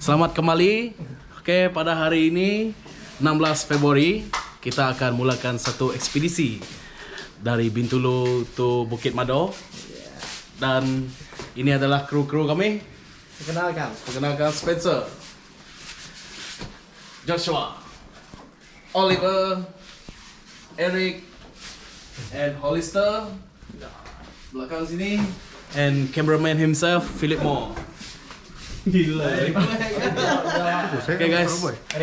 Selamat kembali. Oke, pada hari ini 16 Februari kita akan mulakan satu ekspedisi dari Bintulu to Bukit Mado. Dan ini adalah kru-kru kami. Perkenalkan Spencer, Joshua, Oliver, Eric, and Hollister. Belakang sini, and cameraman himself, Philip Moore. Gila. Oke guys,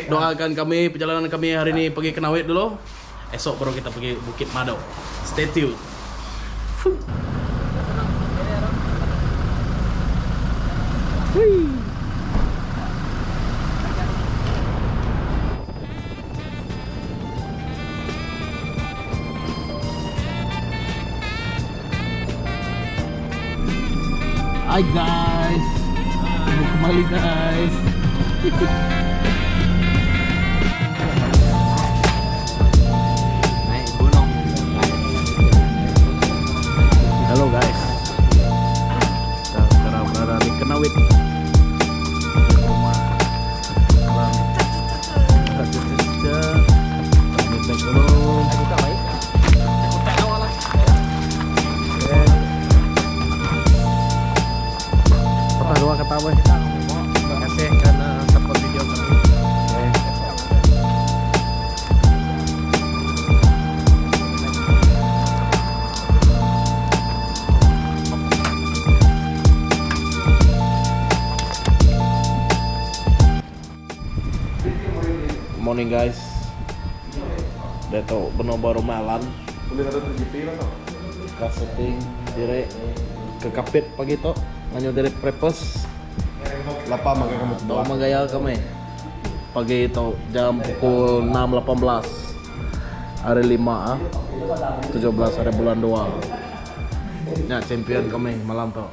doakan kami perjalanan kami hari ini pergi ke Nawit dulu. Esok baru kita pergi Bukit Mado. Stay tuned. Hai guys. Kembali guys. Naik gunung. Halo guys. Kita sekarang berada di Kenawit. Rumah. Kami back dulu. Dua kata apa? Terima kasih karena support video kami. Morning guys. Deto bener baru malam. Kaseting direk ke kapit pagi to. Nganyo direk prepes. Lapa maga kamu Doa magayal kami. Pagi itu jam pukul 6.18. Hari 5 17 hari bulan 2. Ya champion kami malam to.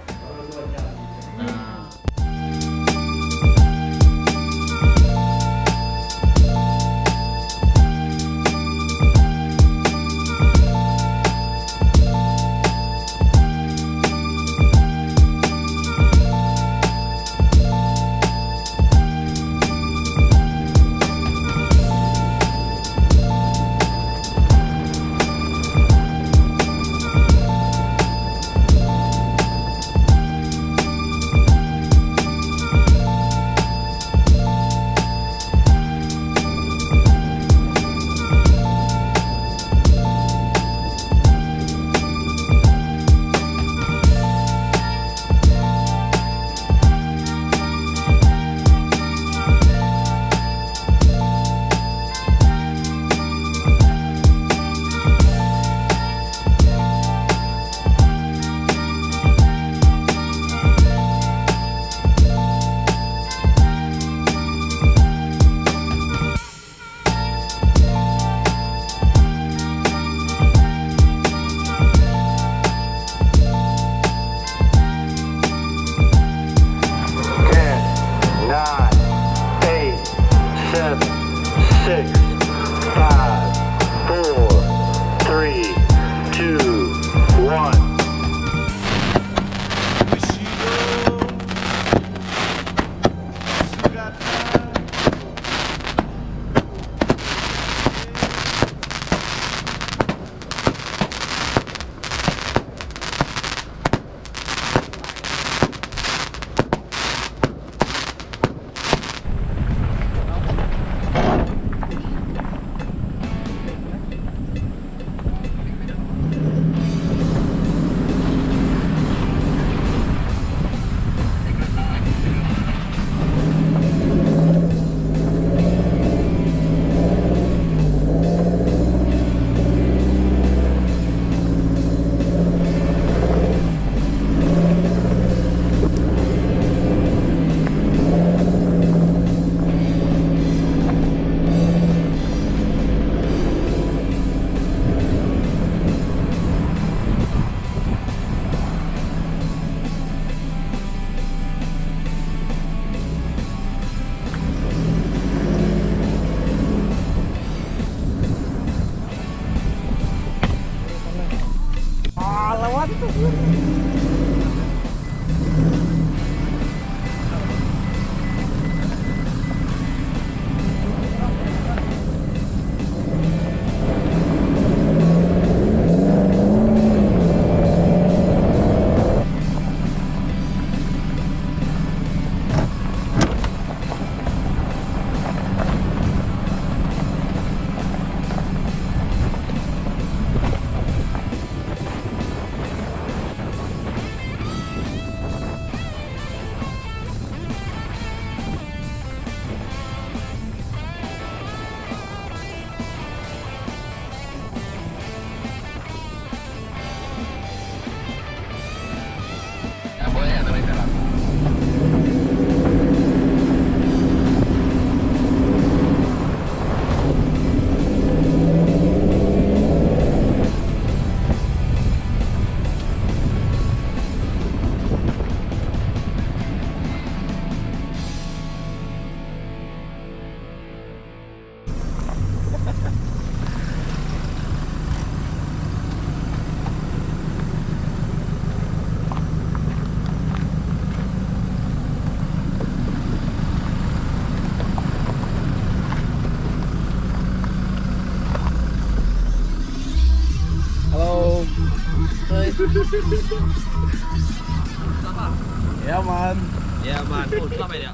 Ya man. Ya man, oh sampai dia.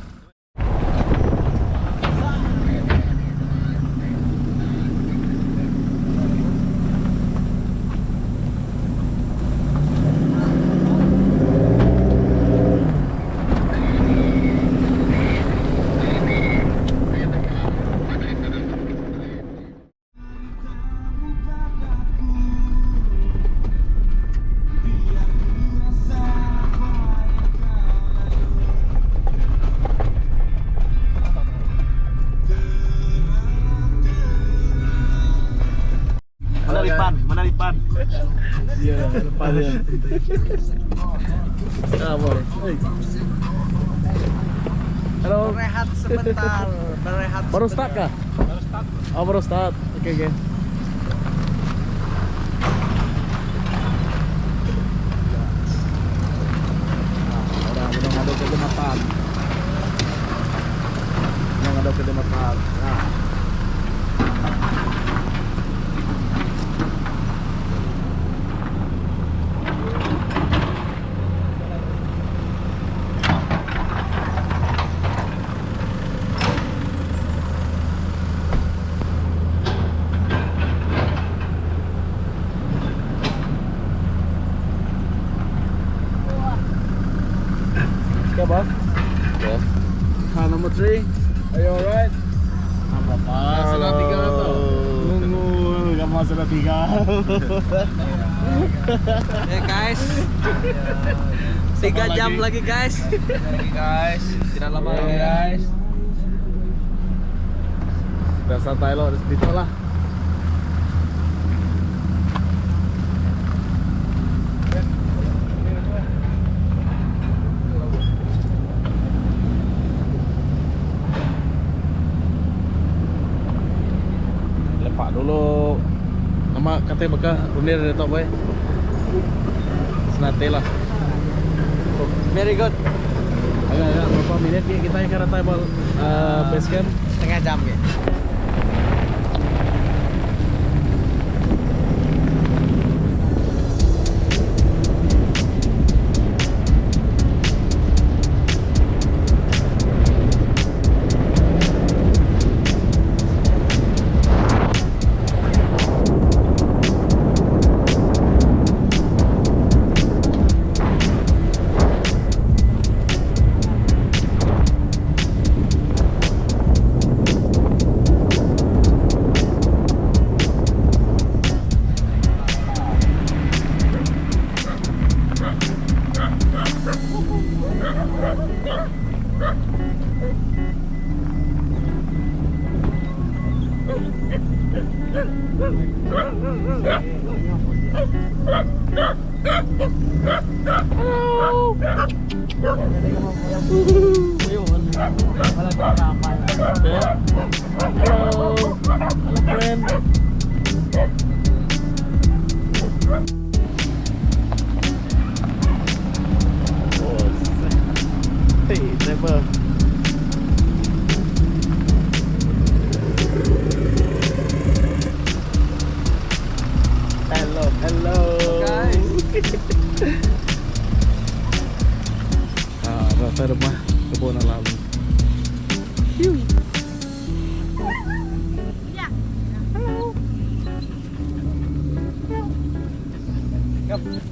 Mana lipan? Iya, depan ya. Ya boleh. Halo. Berehat sebentar, berehat. Baru start kah? Baru start. Oh baru start. Oke oke. Udah ngaduk ke jembatan. Ngaduk ke jembatan. Nah. Okay, Bob? Yes. Car number 3. Are you alright? Apa-apa, sudah 3 atau? Nunggu, kamu sudah 3. Ya guys. 3 jam lagi guys. Tidak lama lagi guys. Udah santai lo, dito lah. Lepak dulu. Nama katanya bakal runir dari top boy. Senate lah. Very good. Agak berapa menit kita yang karena time base camp? Setengah jam ya. Halo, friend. Hey, driver. Hello guys. Rasa rumah kebun alam. Come.